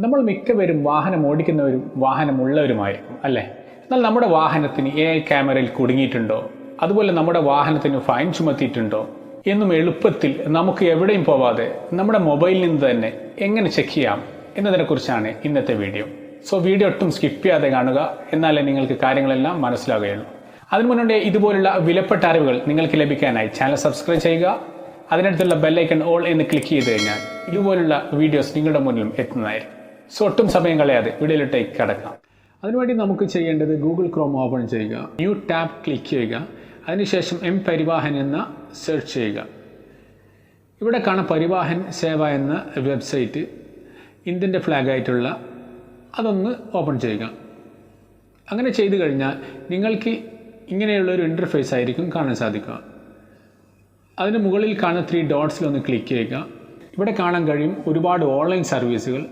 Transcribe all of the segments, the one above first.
നമ്മൾ മിക്കവരും വാഹനം ഓടിക്കുന്നവരും വാഹനമുള്ളവരുമായിരിക്കും അല്ലേ? എന്നാൽ നമ്മുടെ വാഹനത്തിന് AI ക്യാമറയിൽ കുടുങ്ങിയിട്ടുണ്ടോ, അതുപോലെ നമ്മുടെ വാഹനത്തിന് ഫൈൻ ചുമത്തിയിട്ടുണ്ടോ എന്നും എളുപ്പത്തിൽ നമുക്ക് എവിടെയും പോവാതെ നമ്മുടെ മൊബൈലിൽ നിന്ന് തന്നെ എങ്ങനെ ചെക്ക് ചെയ്യാം എന്നതിനെക്കുറിച്ചാണ് ഇന്നത്തെ വീഡിയോ. സോ വീഡിയോ ഒട്ടും സ്കിപ്പ് ചെയ്യാതെ കാണുക, എന്നാലേ നിങ്ങൾക്ക് കാര്യങ്ങളെല്ലാം മനസ്സിലാവുകയുള്ളൂ. അതിനു മുന്നേ ഇതുപോലുള്ള വിലപ്പെട്ട അറിവുകൾ നിങ്ങൾക്ക് ലഭിക്കാനായി ചാനൽ സബ്സ്ക്രൈബ് ചെയ്യുക. അതിനടുത്തുള്ള ബെല്ലൈക്കൺ ഓൾ എന്ന് ക്ലിക്ക് ചെയ്ത് കഴിഞ്ഞാൽ ഇതുപോലുള്ള വീഡിയോസ് നിങ്ങളുടെ മുന്നിലും എത്തുന്നതായിരിക്കും. സോ ഒട്ടും സമയം കളയാതെ വീഡിയോയിലോട്ടേക്ക് കടക്കാം. അതിനുവേണ്ടി നമുക്ക് ചെയ്യേണ്ടത് ഗൂഗിൾ ക്രോം ഓപ്പൺ ചെയ്യുക, ന്യൂ ടാബ് ക്ലിക്ക് ചെയ്യുക, അതിനുശേഷം പരിവാഹൻ എന്ന സെർച്ച് ചെയ്യുക. ഇവിടെ കാണാം പരിവാഹൻ സേവ എന്ന വെബ്സൈറ്റ്, ഇന്ത്യൻ്റെ ഫ്ലാഗായിട്ടുള്ള അതൊന്ന് ഓപ്പൺ ചെയ്യുക. അങ്ങനെ ചെയ്തു കഴിഞ്ഞാൽ നിങ്ങൾക്ക് ഇങ്ങനെയുള്ളൊരു ഇൻ്റർഫേസ് ആയിരിക്കും കാണാൻ സാധിക്കുക. അതിന് മുകളിൽ കാണുന്ന 3 ഡോട്ട്സിലൊന്ന് ക്ലിക്ക് ചെയ്യുക. ഇവിടെ കാണാൻ കഴിയും ഒരുപാട് ഓൺലൈൻ സർവീസുകൾ,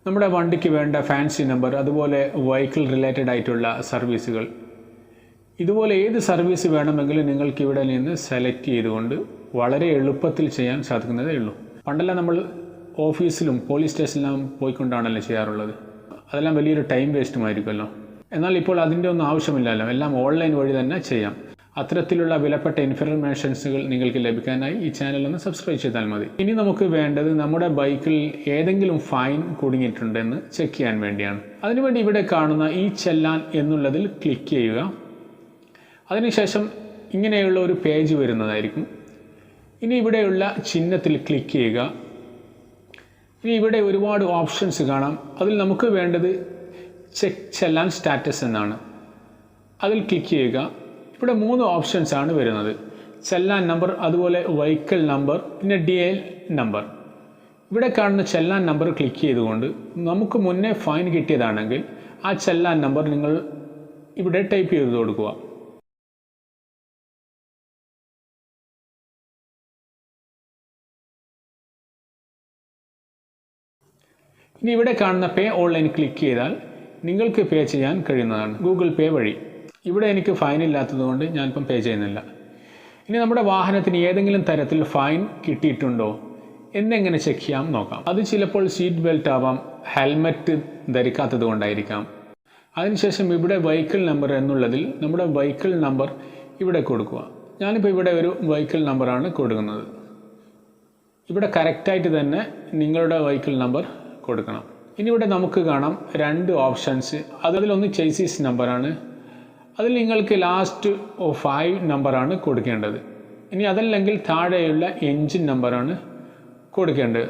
നമ്മുടെ വണ്ടിക്ക് വേണ്ട ഫാൻസി നമ്പർ, അതുപോലെ വെഹിക്കിൾ റിലേറ്റഡ് ആയിട്ടുള്ള സർവീസുകൾ. ഇതുപോലെ ഏത് സർവീസ് വേണമെങ്കിലും നിങ്ങൾക്ക് ഇവിടെ നിന്ന് സെലക്ട് ചെയ്തുകൊണ്ട് വളരെ എളുപ്പത്തിൽ ചെയ്യാൻ സാധിക്കുന്നതേ ഉള്ളൂ. പണ്ടെല്ലാം നമ്മൾ ഓഫീസിലും പോലീസ് സ്റ്റേഷനിലും പോയിക്കൊണ്ടാണല്ലോ ചെയ്യാറുള്ളത്. അതെല്ലാം വലിയൊരു ടൈം വേസ്റ്റുമായിരിക്കുമല്ലോ. എന്നാൽ ഇപ്പോൾ അതിൻ്റെ ഒന്നും ആവശ്യമില്ലല്ലോ, എല്ലാം ഓൺലൈൻ വഴി തന്നെ ചെയ്യാം. അത്തരത്തിലുള്ള വിലപ്പെട്ട ഇൻഫർമേഷൻസുകൾ നിങ്ങൾക്ക് ലഭിക്കാനായി ഈ ചാനൽ ഒന്ന് സബ്സ്ക്രൈബ് ചെയ്താൽ മതി. ഇനി നമുക്ക് വേണ്ടത് നമ്മുടെ ബൈക്കിൽ ഏതെങ്കിലും ഫൈൻ കുടുങ്ങിയിട്ടുണ്ടെന്ന് ചെക്ക് ചെയ്യാൻ വേണ്ടിയാണ്. അതിനുവേണ്ടി ഇവിടെ കാണുന്ന ഈ ചെല്ലാൻ എന്നുള്ളതിൽ ക്ലിക്ക് ചെയ്യുക. അതിനുശേഷം ഇങ്ങനെയുള്ള ഒരു പേജ് വരുന്നതായിരിക്കും. ഇനി ഇവിടെയുള്ള ചിഹ്നത്തിൽ ക്ലിക്ക് ചെയ്യുക. ഇനി ഇവിടെ ഒരുപാട് ഓപ്ഷൻസ് കാണാം. അതിൽ നമുക്ക് വേണ്ടത് ചെക്ക് ചെല്ലാൻ സ്റ്റാറ്റസ് എന്നാണ്. അതിൽ ക്ലിക്ക് ചെയ്യുക. ഇവിടെ 3 ഓപ്ഷൻസ് ആണ് വരുന്നത്: ചെല്ലാൻ നമ്പർ, അതുപോലെ വെഹിക്കിൾ നമ്പർ, പിന്നെ DL നമ്പർ. ഇവിടെ കാണുന്ന ചെല്ലാൻ നമ്പർ ക്ലിക്ക് ചെയ്തുകൊണ്ട് നമുക്ക് മുന്നേ ഫൈൻ കിട്ടിയതാണെങ്കിൽ ആ ചെല്ലാൻ നമ്പർ നിങ്ങൾ ഇവിടെ ടൈപ്പ് ചെയ്ത് കൊടുക്കുക. ഇനി ഇവിടെ കാണുന്ന പേ ഓൺലൈൻ ക്ലിക്ക് ചെയ്താൽ നിങ്ങൾക്ക് പേ ചെയ്യാൻ കഴിയുന്നതാണ് ഗൂഗിൾ പേ വഴി. ഇവിടെ എനിക്ക് ഫൈൻ ഇല്ലാത്തതുകൊണ്ട് ഞാനിപ്പം പേ ചെയ്യുന്നില്ല. ഇനി നമ്മുടെ വാഹനത്തിന് ഏതെങ്കിലും തരത്തിൽ ഫൈൻ കിട്ടിയിട്ടുണ്ടോ എന്നെങ്ങനെ ചെക്ക് ചെയ്യാം നോക്കാം. അത് ചിലപ്പോൾ സീറ്റ് ബെൽറ്റ് ആവാം, ഹെൽമെറ്റ് ധരിക്കാത്തത് കൊണ്ടായിരിക്കാം. അതിനുശേഷം ഇവിടെ വെഹിക്കിൾ നമ്പർ എന്നുള്ളതിൽ നമ്മുടെ വെഹിക്കിൾ നമ്പർ ഇവിടെ കൊടുക്കുക. ഞാനിപ്പോൾ ഇവിടെ ഒരു വെഹിക്കിൾ നമ്പറാണ് കൊടുക്കുന്നത്. ഇവിടെ കറക്റ്റായിട്ട് തന്നെ നിങ്ങളുടെ വെഹിക്കിൾ നമ്പർ കൊടുക്കണം. ഇനി ഇവിടെ നമുക്ക് കാണാം 2 ഓപ്ഷൻസ്. അതിലൊന്ന് ചേസിസ് നമ്പറാണ്, അതിൽ നിങ്ങൾക്ക് ലാസ്റ്റ് 5 നമ്പറാണ് കൊടുക്കേണ്ടത്. ഇനി അതല്ലെങ്കിൽ താഴെയുള്ള എൻജിൻ നമ്പറാണ് കൊടുക്കേണ്ടത്.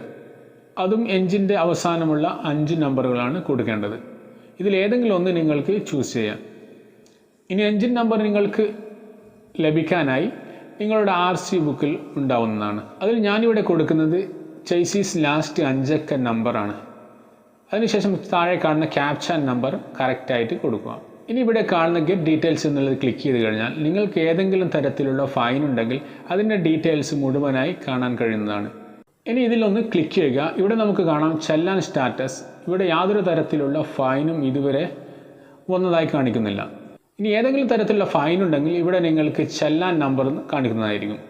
അതും എൻജിൻ്റെ അവസാനമുള്ള 5 നമ്പറുകളാണ് കൊടുക്കേണ്ടത്. ഇതിലേതെങ്കിലും ഒന്ന് നിങ്ങൾക്ക് ചൂസ് ചെയ്യാം. ഇനി എൻജിൻ നമ്പർ നിങ്ങൾക്ക് ലഭിക്കാനായി നിങ്ങളുടെ RC ബുക്കിൽ ഉണ്ടാവുന്നതാണ്. അതിൽ ഞാനിവിടെ കൊടുക്കുന്നത് ചേസിസ് ലാസ്റ്റ് 5 അക്ക നമ്പറാണ്. അതിനുശേഷം താഴെ കാണുന്ന ക്യാപ്ചർ നമ്പർ കറക്റ്റായിട്ട് കൊടുക്കുക. ഇനി ഇവിടെ കാണുന്ന ഗെറ്റ് ഡീറ്റെയിൽസ് എന്നുള്ളത് ക്ലിക്ക് ചെയ്ത് കഴിഞ്ഞാൽ നിങ്ങൾക്ക് ഏതെങ്കിലും തരത്തിലുള്ള ഫൈൻ ഉണ്ടെങ്കിൽ അതിൻ്റെ ഡീറ്റെയിൽസ് മുഴുവനായി കാണാൻ കഴിയുന്നതാണ്. ഇനി ഇതിലൊന്ന് ക്ലിക്ക് ചെയ്യുക. ഇവിടെ നമുക്ക് കാണാം ചെല്ലാൻ സ്റ്റാറ്റസ്. ഇവിടെ യാതൊരു തരത്തിലുള്ള ഫൈനും ഇതുവരെ വന്നതായി കാണിക്കുന്നില്ല. ഇനി ഏതെങ്കിലും തരത്തിലുള്ള ഫൈൻ ഉണ്ടെങ്കിൽ ഇവിടെ നിങ്ങൾക്ക് ചെല്ലാൻ നമ്പർ കാണിക്കുന്നതായിരിക്കും.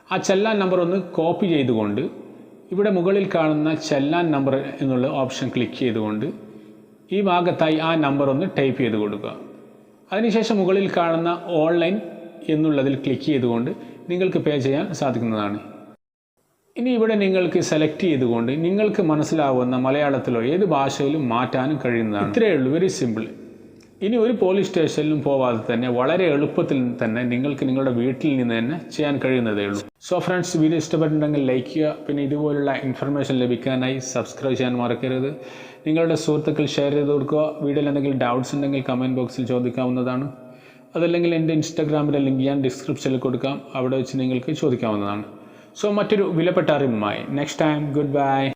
ആ ചെല്ലാൻ നമ്പർ ഒന്ന് കോപ്പി ചെയ്തുകൊണ്ട് ഇവിടെ മുകളിൽ കാണുന്ന ചെല്ലാൻ നമ്പർ എന്നുള്ള ഓപ്ഷൻ ക്ലിക്ക് ചെയ്തുകൊണ്ട് ഈ ഭാഗത്തായി ആ നമ്പർ ഒന്ന് ടൈപ്പ് ചെയ്ത് കൊടുക്കുക. അതിനുശേഷം മുകളിൽ കാണുന്ന ഓൺലൈൻ എന്നുള്ളതിൽ ക്ലിക്ക് ചെയ്തുകൊണ്ട് നിങ്ങൾക്ക് പേ ചെയ്യാൻ സാധിക്കുന്നതാണ്. ഇനി ഇവിടെ നിങ്ങൾക്ക് സെലക്ട് ചെയ്തുകൊണ്ട് നിങ്ങൾക്ക് മനസ്സിലാവുന്ന മലയാളത്തിലോ ഏത് ഭാഷയിലും മാറ്റാനും കഴിയുന്നതാണ്. ഇത്രയേ ഉള്ളൂ, വെരി സിമ്പിൾ. ഇനി ഒരു പോലീസ് സ്റ്റേഷനിലും പോവാതെ തന്നെ വളരെ എളുപ്പത്തിൽ തന്നെ നിങ്ങൾക്ക് നിങ്ങളുടെ വീട്ടിൽ നിന്ന് തന്നെ ചെയ്യാൻ കഴിയുന്നതേ ഉള്ളൂ. സോ ഫ്രണ്ട്സ്, വീഡിയോ ഇഷ്ടപ്പെട്ടിട്ടുണ്ടെങ്കിൽ ലൈക്ക് ചെയ്യുക. പിന്നെ ഇതുപോലുള്ള ഇൻഫർമേഷൻ ലഭിക്കാനായി സബ്സ്ക്രൈബ് ചെയ്യാൻ മറക്കരുത്. നിങ്ങളുടെ സുഹൃത്തുക്കൾ ഷെയർ ചെയ്ത് കൊടുക്കുക. വീഡിയോയിൽ എന്തെങ്കിലും ഡൗട്ട്സ് ഉണ്ടെങ്കിൽ കമൻറ്റ് ബോക്സിൽ ചോദിക്കാവുന്നതാണ്. അതല്ലെങ്കിൽ എൻ്റെ ഇൻസ്റ്റാഗ്രാമിലെ ലിങ്ക് ഞാൻ ഡിസ്ക്രിപ്ഷനിൽ കൊടുക്കാം, അവിടെ വെച്ച് നിങ്ങൾക്ക് ചോദിക്കാവുന്നതാണ്. സോ മറ്റൊരു വിലപ്പെട്ട അറിവുമായി നെക്സ്റ്റ് ടൈം. Good bye.